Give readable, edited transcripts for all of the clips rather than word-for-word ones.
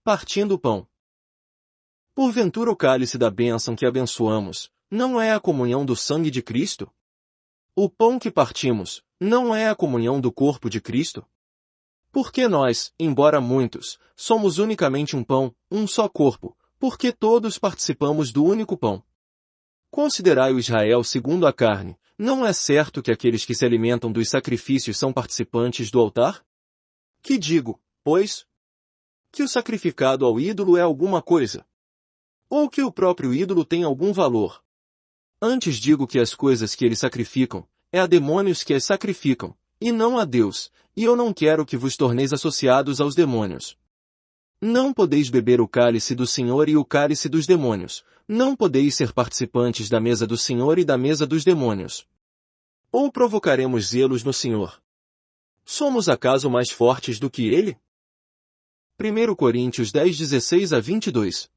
Partindo o pão. Porventura o cálice da bênção que abençoamos, não é a comunhão do sangue de Cristo? O pão que partimos, não é a comunhão do corpo de Cristo? Porque nós, embora muitos, somos unicamente um pão, um só corpo, porque todos participamos do único pão. Considerai o Israel segundo a carne, não é certo que aqueles que se alimentam dos sacrifícios são participantes do altar? Que digo, pois? Que o sacrificado ao ídolo é alguma coisa? Ou que o próprio ídolo tem algum valor? Antes digo que as coisas que eles sacrificam, é a demônios que as sacrificam, e não a Deus, e eu não quero que vos torneis associados aos demônios. Não podeis beber o cálice do Senhor e o cálice dos demônios, não podeis ser participantes da mesa do Senhor e da mesa dos demônios. Ou provocaremos zelos no Senhor? Somos acaso mais fortes do que ele? 1 Coríntios 10, 16-22.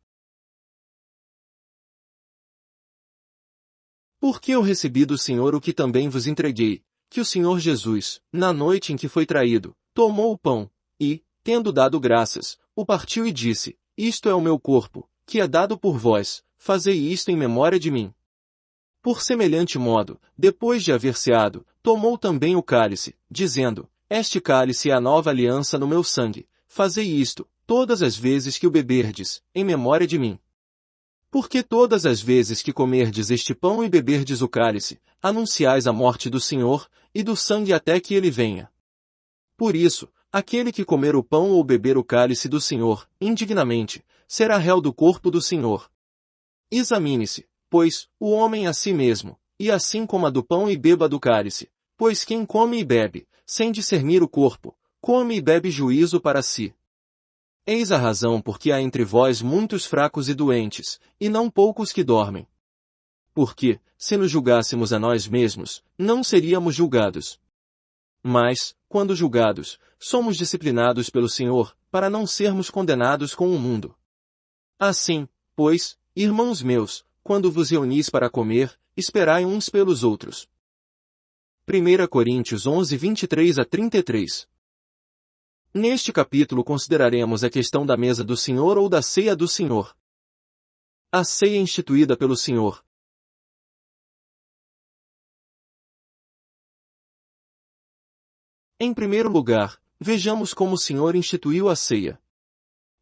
Porque eu recebi do Senhor o que também vos entreguei, que o Senhor Jesus, na noite em que foi traído, tomou o pão, e, tendo dado graças, o partiu e disse, isto é o meu corpo, que é dado por vós, fazei isto em memória de mim. Por semelhante modo, depois de haver ceado, tomou também o cálice, dizendo, este cálice é a nova aliança no meu sangue, fazei isto, todas as vezes que o beberdes, em memória de mim. Porque todas as vezes que comerdes este pão e beberdes o cálice, anunciais a morte do Senhor, e do sangue até que ele venha. Por isso, aquele que comer o pão ou beber o cálice do Senhor, indignamente, será réu do corpo do Senhor. Examine-se, pois, o homem a si mesmo, e assim coma do pão e beba do cálice, pois quem come e bebe, sem discernir o corpo, come e bebe juízo para si. Eis a razão porque há entre vós muitos fracos e doentes, e não poucos que dormem. Porque, se nos julgássemos a nós mesmos, não seríamos julgados. Mas, quando julgados, somos disciplinados pelo Senhor, para não sermos condenados com o mundo. Assim, pois, irmãos meus, quando vos reunis para comer, esperai uns pelos outros. 1 Coríntios 11, 23-33. Neste capítulo consideraremos a questão da mesa do Senhor ou da ceia do Senhor. A ceia instituída pelo Senhor. Em primeiro lugar, vejamos como o Senhor instituiu a ceia.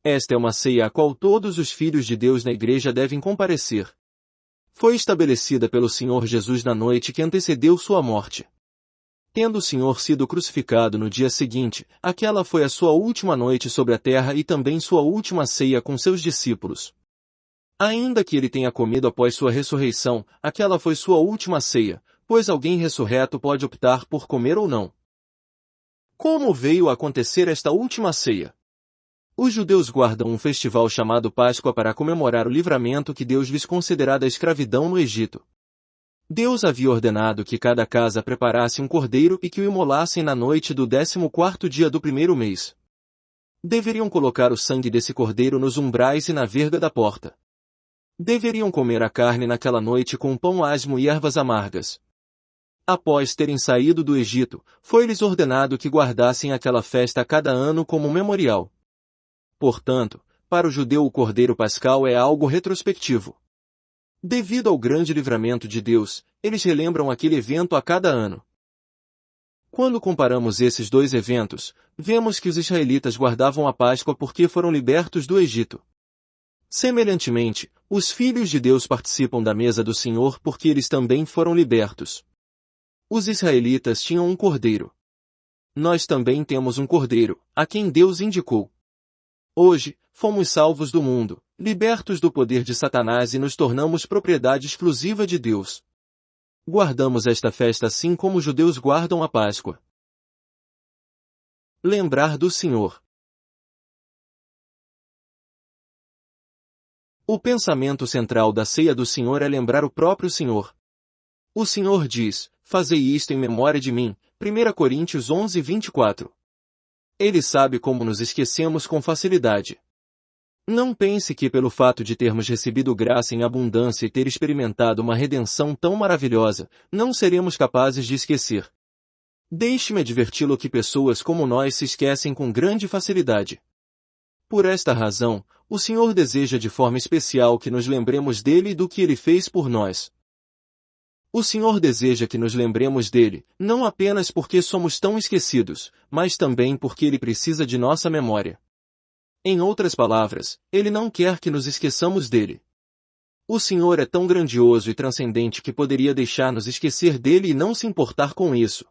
Esta é uma ceia a qual todos os filhos de Deus na igreja devem comparecer. Foi estabelecida pelo Senhor Jesus na noite que antecedeu sua morte. Tendo o Senhor sido crucificado no dia seguinte, aquela foi a sua última noite sobre a terra e também sua última ceia com seus discípulos. Ainda que ele tenha comido após sua ressurreição, aquela foi sua última ceia, pois alguém ressurreto pode optar por comer ou não. Como veio a acontecer esta última ceia? Os judeus guardam um festival chamado Páscoa para comemorar o livramento que Deus lhes concederá da escravidão no Egito. Deus havia ordenado que cada casa preparasse um cordeiro e que o imolassem na noite do 14º dia do primeiro mês. Deveriam colocar o sangue desse cordeiro nos umbrais e na verga da porta. Deveriam comer a carne naquela noite com pão asmo e ervas amargas. Após terem saído do Egito, foi-lhes ordenado que guardassem aquela festa a cada ano como memorial. Portanto, para o judeu o cordeiro pascal é algo retrospectivo. Devido ao grande livramento de Deus, eles relembram aquele evento a cada ano. Quando comparamos esses dois eventos, vemos que os israelitas guardavam a Páscoa porque foram libertos do Egito. Semelhantemente, os filhos de Deus participam da mesa do Senhor porque eles também foram libertos. Os israelitas tinham um cordeiro. Nós também temos um cordeiro, a quem Deus indicou. Hoje, fomos salvos do mundo, libertos do poder de Satanás e nos tornamos propriedade exclusiva de Deus. Guardamos esta festa assim como os judeus guardam a Páscoa. Lembrar do Senhor. O pensamento central da ceia do Senhor é lembrar o próprio Senhor. O Senhor diz, fazei isto em memória de mim, 1 Coríntios 11, 24. Ele sabe como nos esquecemos com facilidade. Não pense que pelo fato de termos recebido graça em abundância e ter experimentado uma redenção tão maravilhosa, não seremos capazes de esquecer. Deixe-me adverti-lo que pessoas como nós se esquecem com grande facilidade. Por esta razão, o Senhor deseja de forma especial que nos lembremos dele e do que ele fez por nós. O Senhor deseja que nos lembremos dele, não apenas porque somos tão esquecidos, mas também porque ele precisa de nossa memória. Em outras palavras, ele não quer que nos esqueçamos dele. O Senhor é tão grandioso e transcendente que poderia deixar-nos esquecer dele e não se importar com isso.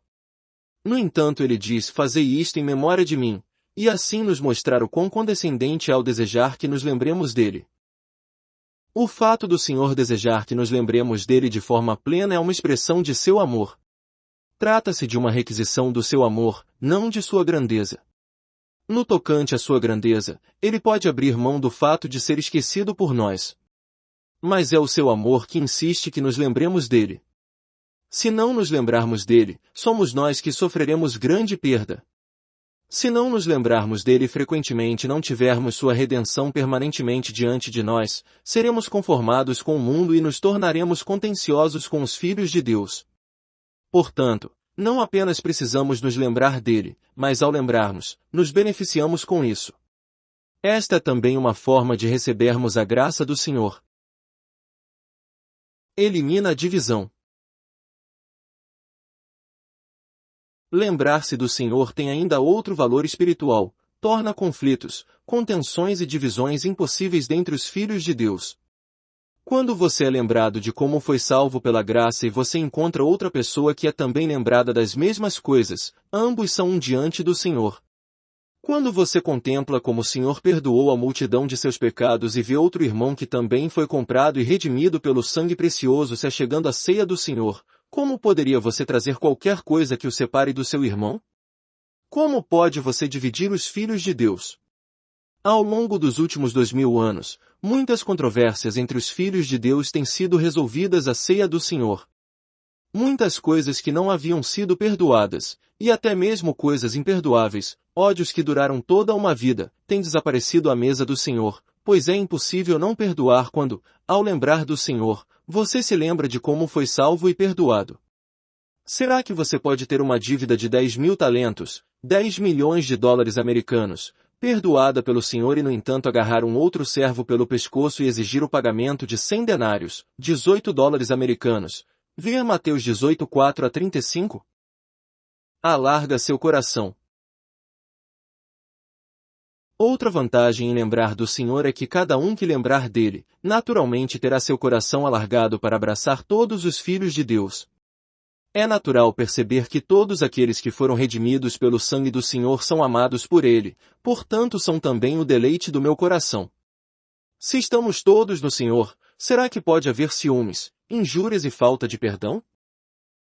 No entanto, ele diz: fazei isto em memória de mim, e assim nos mostrar o quão condescendente é ao desejar que nos lembremos dele. O fato do Senhor desejar que nos lembremos dele de forma plena é uma expressão de seu amor. Trata-se de uma requisição do seu amor, não de sua grandeza. No tocante à sua grandeza, ele pode abrir mão do fato de ser esquecido por nós. Mas é o seu amor que insiste que nos lembremos dele. Se não nos lembrarmos dele, somos nós que sofreremos grande perda. Se não nos lembrarmos dele frequentemente e não tivermos sua redenção permanentemente diante de nós, seremos conformados com o mundo e nos tornaremos contenciosos com os filhos de Deus. Portanto, não apenas precisamos nos lembrar dele, mas ao lembrarmos, nos beneficiamos com isso. Esta é também uma forma de recebermos a graça do Senhor. Elimina a divisão. Lembrar-se do Senhor tem ainda outro valor espiritual, torna conflitos, contensões e divisões impossíveis dentre os filhos de Deus. Quando você é lembrado de como foi salvo pela graça e você encontra outra pessoa que é também lembrada das mesmas coisas, ambos são um diante do Senhor. Quando você contempla como o Senhor perdoou a multidão de seus pecados e vê outro irmão que também foi comprado e redimido pelo sangue precioso se achegando à ceia do Senhor, como poderia você trazer qualquer coisa que o separe do seu irmão? Como pode você dividir os filhos de Deus? Ao longo dos últimos 2000 anos, muitas controvérsias entre os filhos de Deus têm sido resolvidas à ceia do Senhor. Muitas coisas que não haviam sido perdoadas, e até mesmo coisas imperdoáveis, ódios que duraram toda uma vida, têm desaparecido à mesa do Senhor, pois é impossível não perdoar quando, ao lembrar do Senhor, você se lembra de como foi salvo e perdoado. Será que você pode ter uma dívida de 10.000 talentos, 10 milhões de dólares americanos, perdoada pelo Senhor e no entanto agarrar um outro servo pelo pescoço e exigir o pagamento de 100 denários, 18 dólares americanos? Veja Mateus 18, 4-35. Alarga seu coração. Outra vantagem em lembrar do Senhor é que cada um que lembrar dele, naturalmente terá seu coração alargado para abraçar todos os filhos de Deus. É natural perceber que todos aqueles que foram redimidos pelo sangue do Senhor são amados por ele, portanto são também o deleite do meu coração. Se estamos todos no Senhor, será que pode haver ciúmes, injúrias e falta de perdão?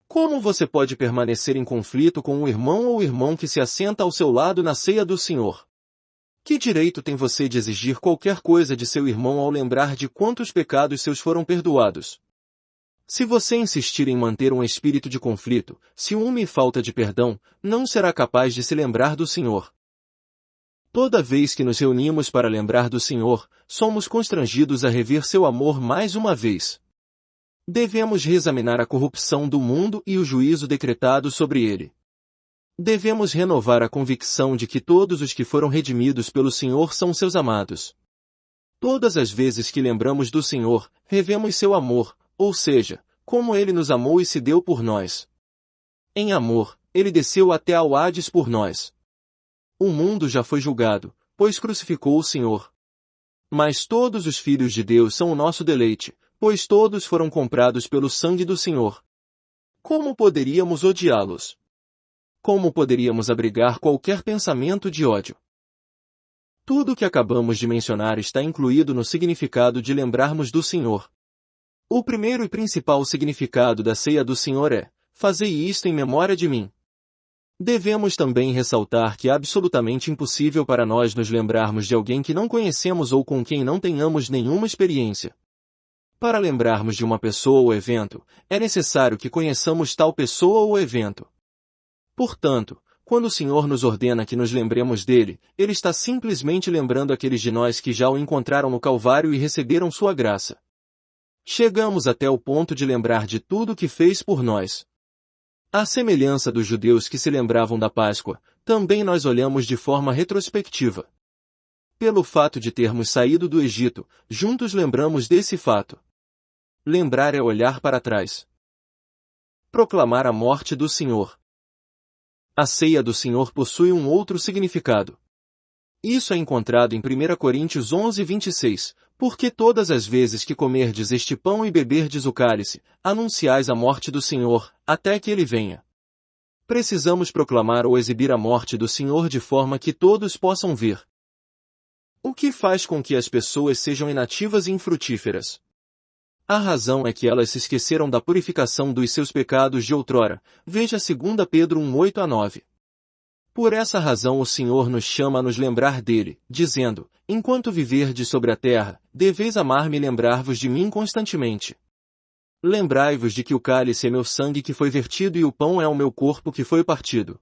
Como você pode permanecer em conflito com um irmão ou irmão que se assenta ao seu lado na ceia do Senhor? Que direito tem você de exigir qualquer coisa de seu irmão ao lembrar de quantos pecados seus foram perdoados? Se você insistir em manter um espírito de conflito, ciúme e falta de perdão, não será capaz de se lembrar do Senhor. Toda vez que nos reunimos para lembrar do Senhor, somos constrangidos a rever seu amor mais uma vez. Devemos reexaminar a corrupção do mundo e o juízo decretado sobre ele. Devemos renovar a convicção de que todos os que foram redimidos pelo Senhor são seus amados. Todas as vezes que lembramos do Senhor, revemos seu amor, ou seja, como ele nos amou e se deu por nós. Em amor, ele desceu até ao Hades por nós. O mundo já foi julgado, pois crucificou o Senhor. Mas todos os filhos de Deus são o nosso deleite, pois todos foram comprados pelo sangue do Senhor. Como poderíamos odiá-los? Como poderíamos abrigar qualquer pensamento de ódio? Tudo o que acabamos de mencionar está incluído no significado de lembrarmos do Senhor. O primeiro e principal significado da ceia do Senhor é: fazei isto em memória de mim. Devemos também ressaltar que é absolutamente impossível para nós nos lembrarmos de alguém que não conhecemos ou com quem não tenhamos nenhuma experiência. Para lembrarmos de uma pessoa ou evento, é necessário que conheçamos tal pessoa ou evento. Portanto, quando o Senhor nos ordena que nos lembremos dele, ele está simplesmente lembrando aqueles de nós que já o encontraram no Calvário e receberam sua graça. Chegamos até o ponto de lembrar de tudo o que fez por nós. À semelhança dos judeus que se lembravam da Páscoa, também nós olhamos de forma retrospectiva. Pelo fato de termos saído do Egito, juntos lembramos desse fato. Lembrar é olhar para trás. Proclamar a morte do Senhor. A ceia do Senhor possui um outro significado. Isso é encontrado em 1 Coríntios 11, 26. Porque todas as vezes que comerdes este pão e beberdes o cálice, anunciais a morte do Senhor, até que ele venha. Precisamos proclamar ou exibir a morte do Senhor de forma que todos possam ver. O que faz com que as pessoas sejam inativas e infrutíferas? A razão é que elas se esqueceram da purificação dos seus pecados de outrora. Veja 2 Pedro 1, 8 a 9. Por essa razão o Senhor nos chama a nos lembrar dele, dizendo, enquanto viverdes sobre a terra, deveis amar-me e lembrar-vos de mim constantemente. Lembrai-vos de que o cálice é meu sangue que foi vertido e o pão é o meu corpo que foi partido.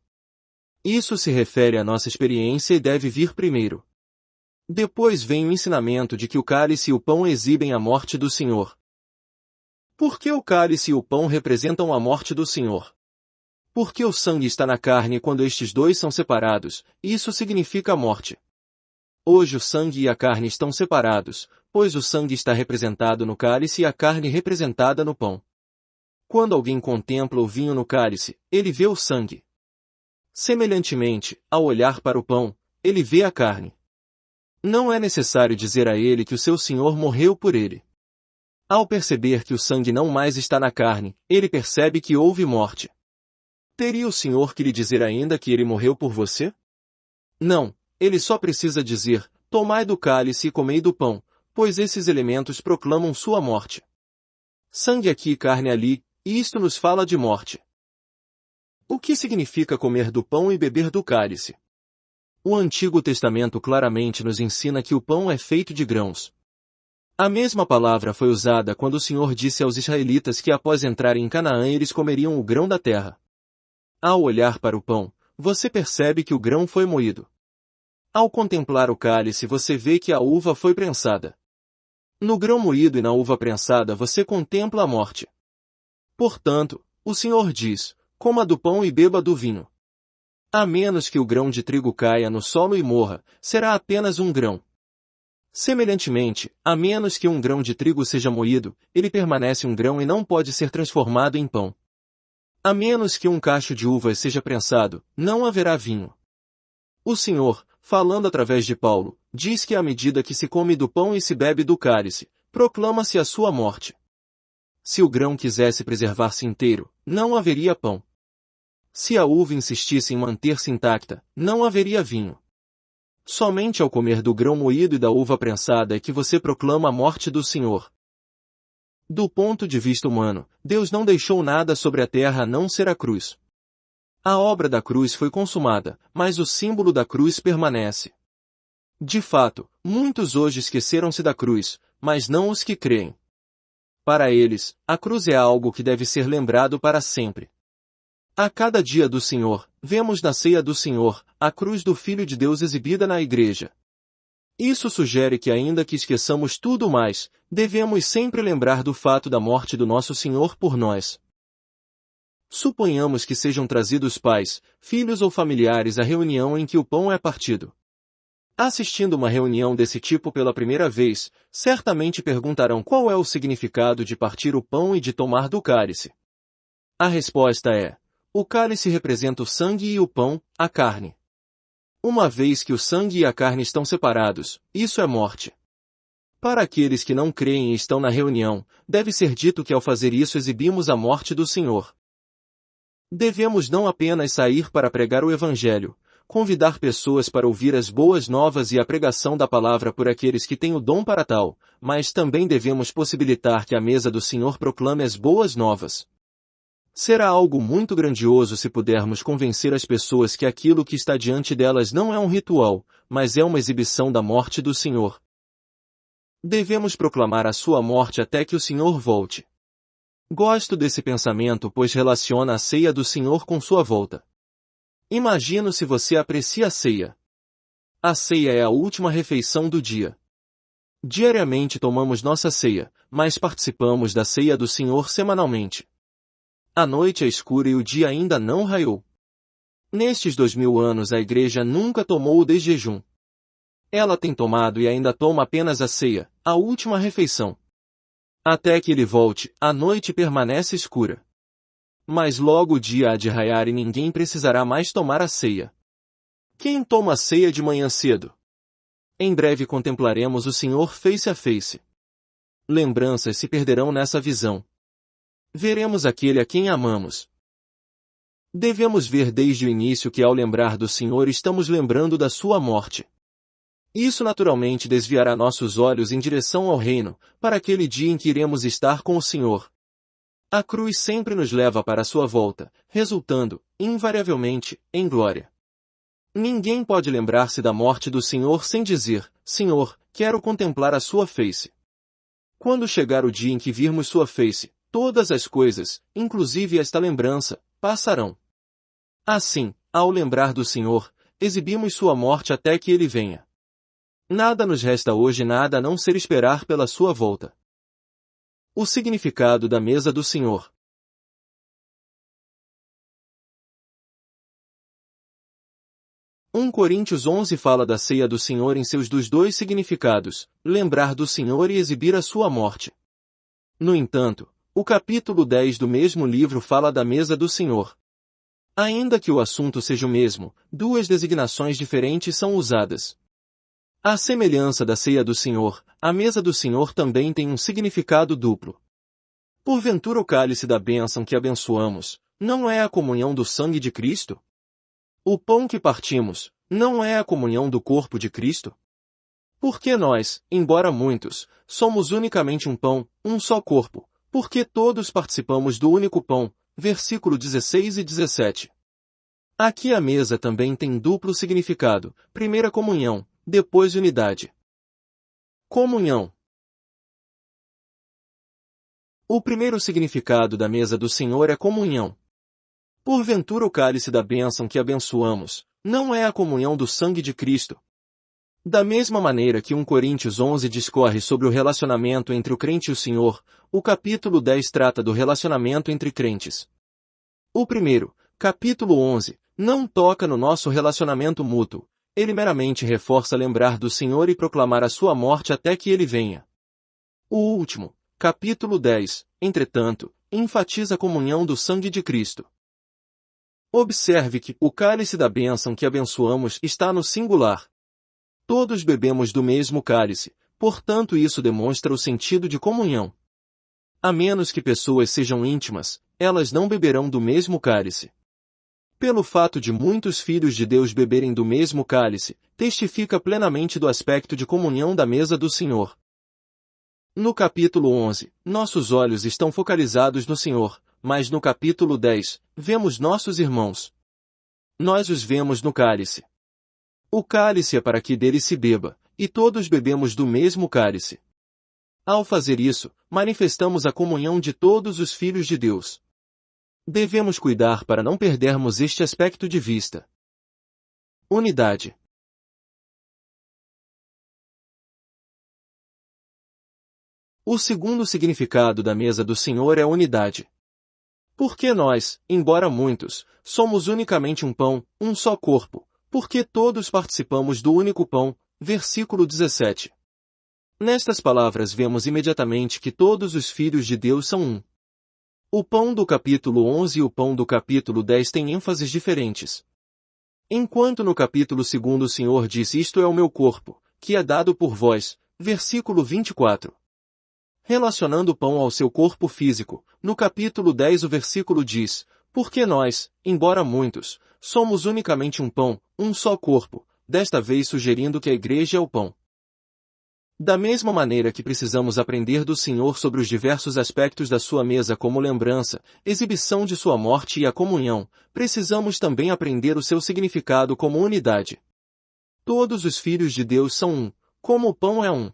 Isso se refere à nossa experiência e deve vir primeiro. Depois vem o ensinamento de que o cálice e o pão exibem a morte do Senhor. Por que o cálice e o pão representam a morte do Senhor? Porque o sangue está na carne quando estes dois são separados, isso significa a morte. Hoje o sangue e a carne estão separados, pois o sangue está representado no cálice e a carne representada no pão. Quando alguém contempla o vinho no cálice, ele vê o sangue. Semelhantemente, ao olhar para o pão, ele vê a carne. Não é necessário dizer a ele que o seu Senhor morreu por ele. Ao perceber que o sangue não mais está na carne, ele percebe que houve morte. Teria o Senhor que lhe dizer ainda que ele morreu por você? Não, ele só precisa dizer, tomai do cálice e comei do pão, pois esses elementos proclamam sua morte. Sangue aqui e carne ali, e isto nos fala de morte. O que significa comer do pão e beber do cálice? O Antigo Testamento claramente nos ensina que o pão é feito de grãos. A mesma palavra foi usada quando o Senhor disse aos israelitas que após entrarem em Canaã eles comeriam o grão da terra. Ao olhar para o pão, você percebe que o grão foi moído. Ao contemplar o cálice você vê que a uva foi prensada. No grão moído e na uva prensada você contempla a morte. Portanto, o Senhor diz, coma do pão e beba do vinho. A menos que o grão de trigo caia no solo e morra, será apenas um grão. Semelhantemente, a menos que um grão de trigo seja moído, ele permanece um grão e não pode ser transformado em pão. A menos que um cacho de uvas seja prensado, não haverá vinho. O Senhor, falando através de Paulo, diz que à medida que se come do pão e se bebe do cálice, proclama-se a sua morte. Se o grão quisesse preservar-se inteiro, não haveria pão. Se a uva insistisse em manter-se intacta, não haveria vinho. Somente ao comer do grão moído e da uva prensada é que você proclama a morte do Senhor. Do ponto de vista humano, Deus não deixou nada sobre a terra a não ser a cruz. A obra da cruz foi consumada, mas o símbolo da cruz permanece. De fato, muitos hoje esqueceram-se da cruz, mas não os que creem. Para eles, a cruz é algo que deve ser lembrado para sempre. A cada dia do Senhor, vemos na ceia do Senhor, a cruz do Filho de Deus exibida na igreja. Isso sugere que ainda que esqueçamos tudo mais, devemos sempre lembrar do fato da morte do nosso Senhor por nós. Suponhamos que sejam trazidos pais, filhos ou familiares à reunião em que o pão é partido. Assistindo uma reunião desse tipo pela primeira vez, certamente perguntarão qual é o significado de partir o pão e de tomar do cálice. A resposta é: o cálice representa o sangue e o pão, a carne. Uma vez que o sangue e a carne estão separados, isso é morte. Para aqueles que não creem e estão na reunião, deve ser dito que ao fazer isso exibimos a morte do Senhor. Devemos não apenas sair para pregar o Evangelho, convidar pessoas para ouvir as boas novas e a pregação da palavra por aqueles que têm o dom para tal, mas também devemos possibilitar que a mesa do Senhor proclame as boas novas. Será algo muito grandioso se pudermos convencer as pessoas que aquilo que está diante delas não é um ritual, mas é uma exibição da morte do Senhor. Devemos proclamar a sua morte até que o Senhor volte. Gosto desse pensamento pois relaciona a ceia do Senhor com sua volta. Imagino se você aprecia a ceia. A ceia é a última refeição do dia. Diariamente tomamos nossa ceia, mas participamos da ceia do Senhor semanalmente. A noite é escura e o dia ainda não raiou. Nestes 2000 anos a igreja nunca tomou o desjejum. Ela tem tomado e ainda toma apenas a ceia, a última refeição. Até que ele volte, a noite permanece escura. Mas logo o dia há de raiar e ninguém precisará mais tomar a ceia. Quem toma a ceia de manhã cedo? Em breve contemplaremos o Senhor face a face. Lembranças se perderão nessa visão. Veremos aquele a quem amamos. Devemos ver desde o início que ao lembrar do Senhor estamos lembrando da sua morte. Isso naturalmente desviará nossos olhos em direção ao reino, para aquele dia em que iremos estar com o Senhor. A cruz sempre nos leva para a sua volta, resultando, invariavelmente, em glória. Ninguém pode lembrar-se da morte do Senhor sem dizer, Senhor, quero contemplar a sua face. Quando chegar o dia em que virmos sua face, todas as coisas, inclusive esta lembrança, passarão. Assim, ao lembrar do Senhor, exibimos sua morte até que ele venha. Nada nos resta hoje nada a não ser esperar pela sua volta. O significado da mesa do Senhor. 1 Coríntios 11 fala da ceia do Senhor em seus dos dois significados, lembrar do Senhor e exibir a sua morte. No entanto, o capítulo 10 do mesmo livro fala da mesa do Senhor. Ainda que o assunto seja o mesmo, duas designações diferentes são usadas. À semelhança da ceia do Senhor, a mesa do Senhor também tem um significado duplo. Porventura o cálice da bênção que abençoamos, não é a comunhão do sangue de Cristo? O pão que partimos, não é a comunhão do corpo de Cristo? Porque nós, embora muitos, somos unicamente um pão, um só corpo, porque todos participamos do único pão, versículo 16 e 17. Aqui a mesa também tem duplo significado, primeira comunhão, depois unidade. Comunhão. O primeiro significado da mesa do Senhor é comunhão. Porventura o cálice da bênção que abençoamos, não é a comunhão do sangue de Cristo. Da mesma maneira que 1 Coríntios 11 discorre sobre o relacionamento entre o crente e o Senhor, o capítulo 10 trata do relacionamento entre crentes. O primeiro, capítulo 11, não toca no nosso relacionamento mútuo, ele meramente reforça lembrar do Senhor e proclamar a sua morte até que ele venha. O último, capítulo 10, entretanto, enfatiza a comunhão do sangue de Cristo. Observe que o cálice da bênção que abençoamos está no singular. Todos bebemos do mesmo cálice, portanto isso demonstra o sentido de comunhão. A menos que pessoas sejam íntimas, elas não beberão do mesmo cálice. Pelo fato de muitos filhos de Deus beberem do mesmo cálice, testifica plenamente do aspecto de comunhão da mesa do Senhor. No capítulo 11, nossos olhos estão focalizados no Senhor, mas no capítulo 10, vemos nossos irmãos. Nós os vemos no cálice. O cálice é para que dele se beba, e todos bebemos do mesmo cálice. Ao fazer isso, manifestamos a comunhão de todos os filhos de Deus. Devemos cuidar para não perdermos este aspecto de vista. Unidade. O segundo significado da mesa do Senhor é unidade. Porque nós, embora muitos, somos unicamente um pão, um só corpo, porque todos participamos do único pão, versículo 17. Nestas palavras vemos imediatamente que todos os filhos de Deus são um. O pão do capítulo 11 e o pão do capítulo 10 têm ênfases diferentes. Enquanto no capítulo 2 o Senhor diz isto é o meu corpo, que é dado por vós, versículo 24. Relacionando o pão ao seu corpo físico, no capítulo 10 o versículo diz, porque nós, embora muitos, somos unicamente um pão, um só corpo, desta vez sugerindo que a igreja é o pão. Da mesma maneira que precisamos aprender do Senhor sobre os diversos aspectos da sua mesa como lembrança, exibição de sua morte e a comunhão, precisamos também aprender o seu significado como unidade. Todos os filhos de Deus são um, como o pão é um.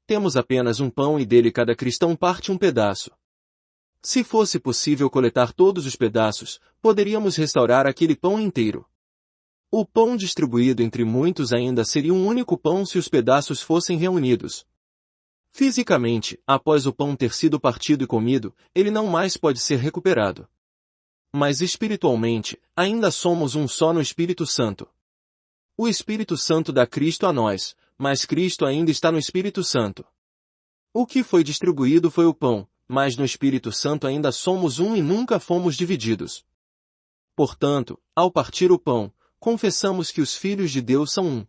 Temos apenas um pão e dele cada cristão parte um pedaço. Se fosse possível coletar todos os pedaços, poderíamos restaurar aquele pão inteiro. O pão distribuído entre muitos ainda seria um único pão se os pedaços fossem reunidos. Fisicamente, após o pão ter sido partido e comido, ele não mais pode ser recuperado. Mas espiritualmente, ainda somos um só no Espírito Santo. O Espírito Santo dá Cristo a nós, mas Cristo ainda está no Espírito Santo. O que foi distribuído foi o pão, mas no Espírito Santo ainda somos um e nunca fomos divididos. Portanto, ao partir o pão, confessamos que os filhos de Deus são um.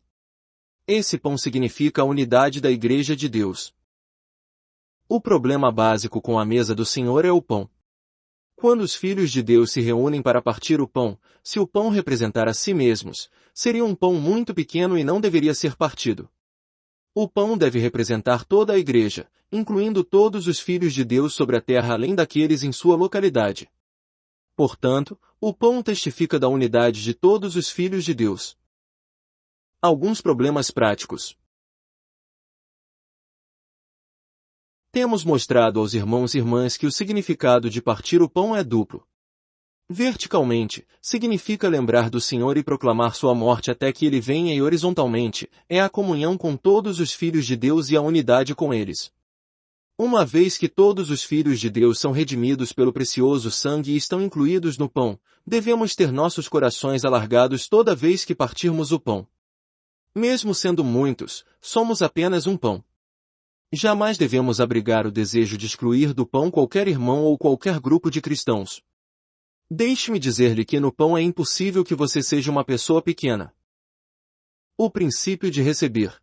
Esse pão significa a unidade da Igreja de Deus. O problema básico com a mesa do Senhor é o pão. Quando os filhos de Deus se reúnem para partir o pão, se o pão representar a si mesmos, seria um pão muito pequeno e não deveria ser partido. O pão deve representar toda a Igreja, incluindo todos os filhos de Deus sobre a terra além daqueles em sua localidade. Portanto, o pão testifica da unidade de todos os filhos de Deus. Alguns problemas práticos. Temos mostrado aos irmãos e irmãs que o significado de partir o pão é duplo. Verticalmente, significa lembrar do Senhor e proclamar sua morte até que ele venha, e horizontalmente, é a comunhão com todos os filhos de Deus e a unidade com eles. Uma vez que todos os filhos de Deus são redimidos pelo precioso sangue e estão incluídos no pão, devemos ter nossos corações alargados toda vez que partirmos o pão. Mesmo sendo muitos, somos apenas um pão. Jamais devemos abrigar o desejo de excluir do pão qualquer irmão ou qualquer grupo de cristãos. Deixe-me dizer-lhe que no pão é impossível que você seja uma pessoa pequena. O princípio de receber.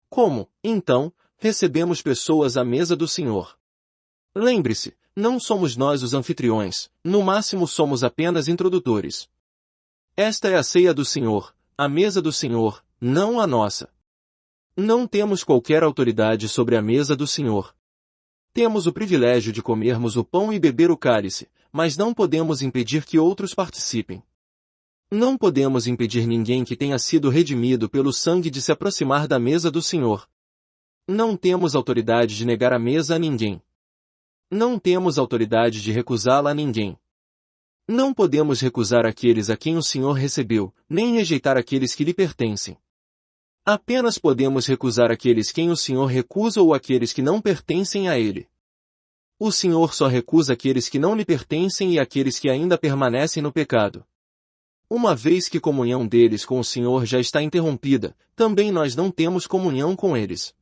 Como, então, recebemos pessoas à mesa do Senhor? Lembre-se, não somos nós os anfitriões, no máximo somos apenas introdutores. Esta é a ceia do Senhor, a mesa do Senhor, não a nossa. Não temos qualquer autoridade sobre a mesa do Senhor. Temos o privilégio de comermos o pão e beber o cálice, mas não podemos impedir que outros participem. Não podemos impedir ninguém que tenha sido redimido pelo sangue de se aproximar da mesa do Senhor. Não temos autoridade de negar a mesa a ninguém. Não temos autoridade de recusá-la a ninguém. Não podemos recusar aqueles a quem o Senhor recebeu, nem rejeitar aqueles que lhe pertencem. Apenas podemos recusar aqueles quem o Senhor recusa ou aqueles que não pertencem a Ele. O Senhor só recusa aqueles que não lhe pertencem e aqueles que ainda permanecem no pecado. Uma vez que a comunhão deles com o Senhor já está interrompida, também nós não temos comunhão com eles.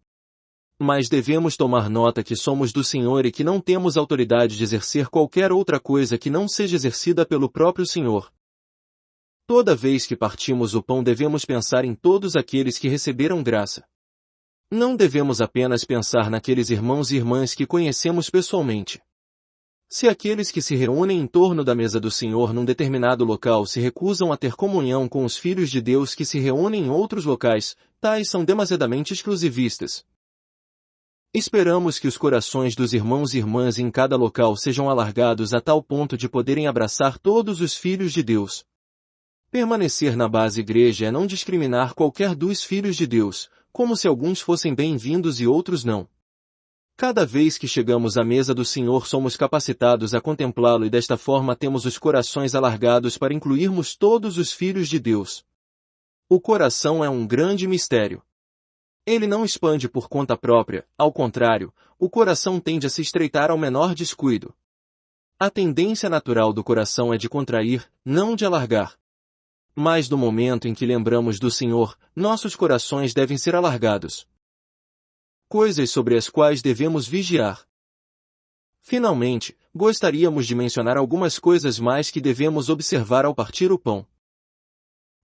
Mas devemos tomar nota que somos do Senhor e que não temos autoridade de exercer qualquer outra coisa que não seja exercida pelo próprio Senhor. Toda vez que partimos o pão devemos pensar em todos aqueles que receberam graça. Não devemos apenas pensar naqueles irmãos e irmãs que conhecemos pessoalmente. Se aqueles que se reúnem em torno da mesa do Senhor num determinado local se recusam a ter comunhão com os filhos de Deus que se reúnem em outros locais, tais são demasiadamente exclusivistas. Esperamos que os corações dos irmãos e irmãs em cada local sejam alargados a tal ponto de poderem abraçar todos os filhos de Deus. Permanecer na base igreja é não discriminar qualquer dos filhos de Deus, como se alguns fossem bem-vindos e outros não. Cada vez que chegamos à mesa do Senhor somos capacitados a contemplá-lo e desta forma temos os corações alargados para incluirmos todos os filhos de Deus. O coração é um grande mistério. Ele não expande por conta própria, ao contrário, o coração tende a se estreitar ao menor descuido. A tendência natural do coração é de contrair, não de alargar. Mas no momento em que lembramos do Senhor, nossos corações devem ser alargados. Coisas sobre as quais devemos vigiar. Finalmente, gostaríamos de mencionar algumas coisas mais que devemos observar ao partir o pão.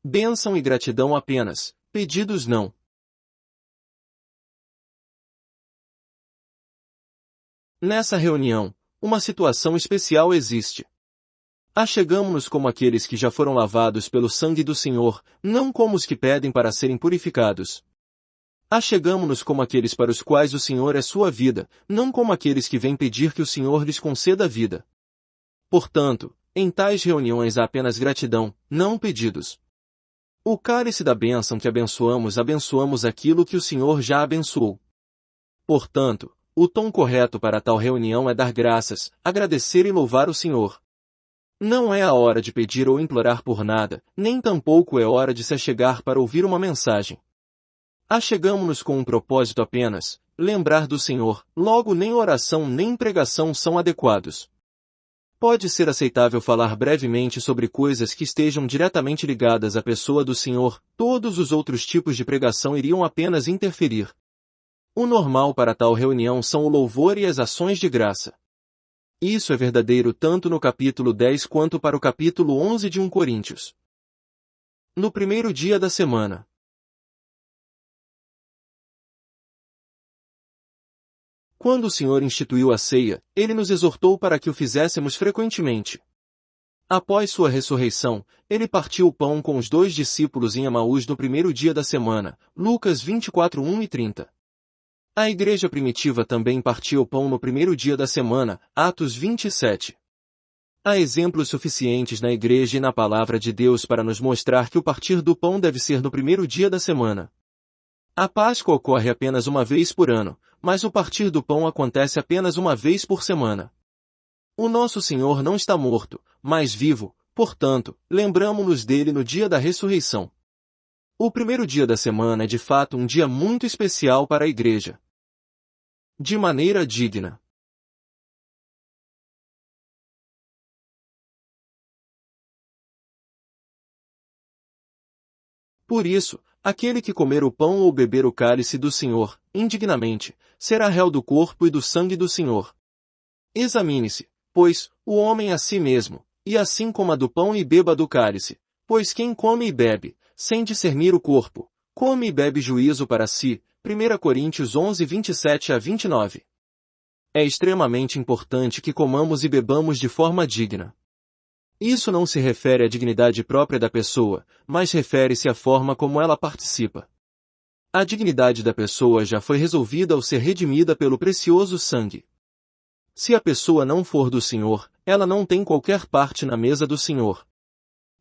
Bênção e gratidão apenas, pedidos não. Nessa reunião, uma situação especial existe. Achegamo-nos como aqueles que já foram lavados pelo sangue do Senhor, não como os que pedem para serem purificados. Achegamo-nos como aqueles para os quais o Senhor é sua vida, não como aqueles que vêm pedir que o Senhor lhes conceda a vida. Portanto, em tais reuniões há apenas gratidão, não pedidos. O cálice da bênção que abençoamos aquilo que o Senhor já abençoou. Portanto, o tom correto para tal reunião é dar graças, agradecer e louvar o Senhor. Não é a hora de pedir ou implorar por nada, nem tampouco é hora de se achegar para ouvir uma mensagem. Achegamo-nos com um propósito apenas, lembrar do Senhor, logo nem oração nem pregação são adequados. Pode ser aceitável falar brevemente sobre coisas que estejam diretamente ligadas à pessoa do Senhor, todos os outros tipos de pregação iriam apenas interferir. O normal para tal reunião são o louvor e as ações de graça. Isso é verdadeiro tanto no capítulo 10 quanto para o capítulo 11 de 1 Coríntios. No primeiro dia da semana. Quando o Senhor instituiu a ceia, Ele nos exortou para que o fizéssemos frequentemente. Após sua ressurreição, Ele partiu o pão com os 2 discípulos em Emaús no primeiro dia da semana, Lucas 24, 1 e 30. A igreja primitiva também partia o pão no primeiro dia da semana, Atos 27. Há exemplos suficientes na igreja e na palavra de Deus para nos mostrar que o partir do pão deve ser no primeiro dia da semana. A Páscoa ocorre apenas uma vez por ano, mas o partir do pão acontece apenas uma vez por semana. O nosso Senhor não está morto, mas vivo, portanto, lembramo-nos dele no dia da ressurreição. O primeiro dia da semana é de fato um dia muito especial para a igreja. De maneira digna. Por isso, aquele que comer o pão ou beber o cálice do Senhor, indignamente, será réu do corpo e do sangue do Senhor. Examine-se, pois, o homem a si mesmo, e assim coma do pão e beba do cálice, pois quem come e bebe, sem discernir o corpo, come e bebe juízo para si. 1 Coríntios 11, 27 a 29. É extremamente importante que comamos e bebamos de forma digna. Isso não se refere à dignidade própria da pessoa, mas refere-se à forma como ela participa. A dignidade da pessoa já foi resolvida ao ser redimida pelo precioso sangue. Se a pessoa não for do Senhor, ela não tem qualquer parte na mesa do Senhor.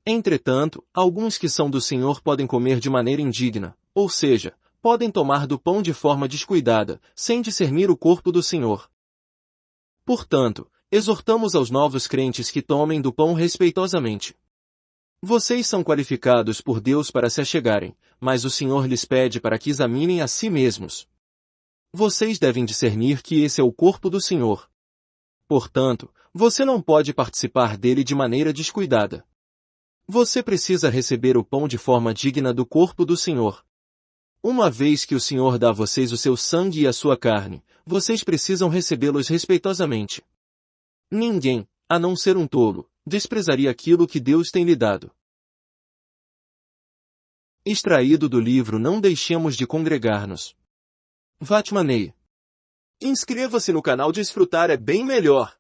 Entretanto, alguns que são do Senhor podem comer de maneira indigna, ou seja, podem tomar do pão de forma descuidada, sem discernir o corpo do Senhor. Portanto, exortamos aos novos crentes que tomem do pão respeitosamente. Vocês são qualificados por Deus para se achegarem, mas o Senhor lhes pede para que examinem a si mesmos. Vocês devem discernir que esse é o corpo do Senhor. Portanto, você não pode participar dele de maneira descuidada. Você precisa receber o pão de forma digna do corpo do Senhor. Uma vez que o Senhor dá a vocês o seu sangue e a sua carne, vocês precisam recebê-los respeitosamente. Ninguém, a não ser um tolo, desprezaria aquilo que Deus tem lhe dado. Extraído do livro Não Deixemos de Congregar-nos. Vatmanei. Inscreva-se no canal Desfrutar é bem melhor.